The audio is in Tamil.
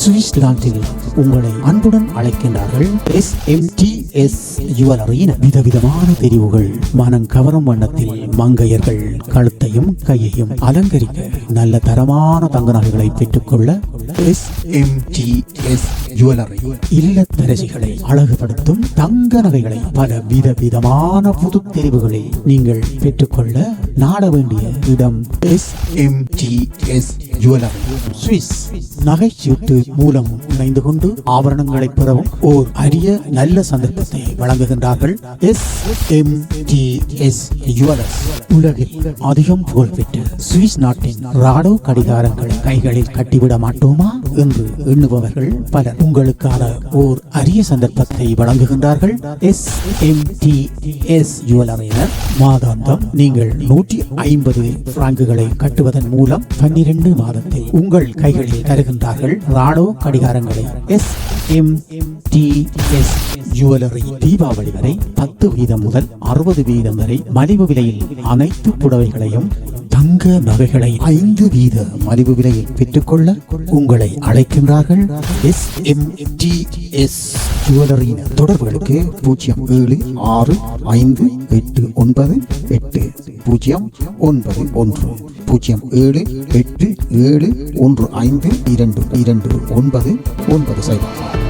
சுவிட்சர்லாந்தில் உங்களை அன்புடன் அழைக்கின்றார்கள். SMTS ஜுவல்லரியின் விதவிதமான தெரிவுகள், மனம் கவரும் வண்ணத்தில் மங்கையர்கள் கழுத்தையும் கையையும் அலங்கரிக்க நல்ல தரமான தங்க நகைகளை பெற்றுக்கொள்ள SMTS ஜுவல்லரி. இல்லத்தரசிகளை அழகுபடுத்தும் தங்க நகைகளை பல விதவிதமான புது தெரிவுகளை நீங்கள் பெற்றுக்கொள்ள நாட வேண்டிய இடம் SMTS ஜுவல்லரி. சுவிஸ் நகைச்சீட்டு மூலம் இணைந்து கொண்டு ஆபரணங்களை பெறவும் ஓர் அரிய நல்ல சந்தர்ப்பத்தை வழங்குகின்றார்கள். SMTS ஜுவல்லர்ஸ் உலகில் அதிகம் புகழ்பெற்ற சுவிஸ் நாட்டின் ராடோ கடிகாரங்களை கைகளில் கட்டிவிட மாட்டோமா என்று எண்ணுபவர்கள் பலர். உங்களுக்கான ஓர் அரிய சந்தர்ப்பத்தை வழங்குகின்றார்கள். SMTS ஜுவல்லரியினர் மாதாந்தம் நீங்கள் 150 பிராங்குகளை கட்டுவதன் மூலம் 12 மாதத்தில் உங்கள் கைகளில் தருகின்றார்கள் ராடோ கடிகாரங்களை. SMTS ஜுவல்லரி தீபாவளி வரை 10% முதல் 60% வரை மலிவு விலையில் அனைத்து புடவைகளையும் தங்க நகைகளை 5% மலிவு விலையில் பெற்றுக்கொள்ள உங்களை அழைக்கின்றார்கள். SMTS ஜுவல்லரியின் தொடர்புகளுக்கு 0768988091 0787152229.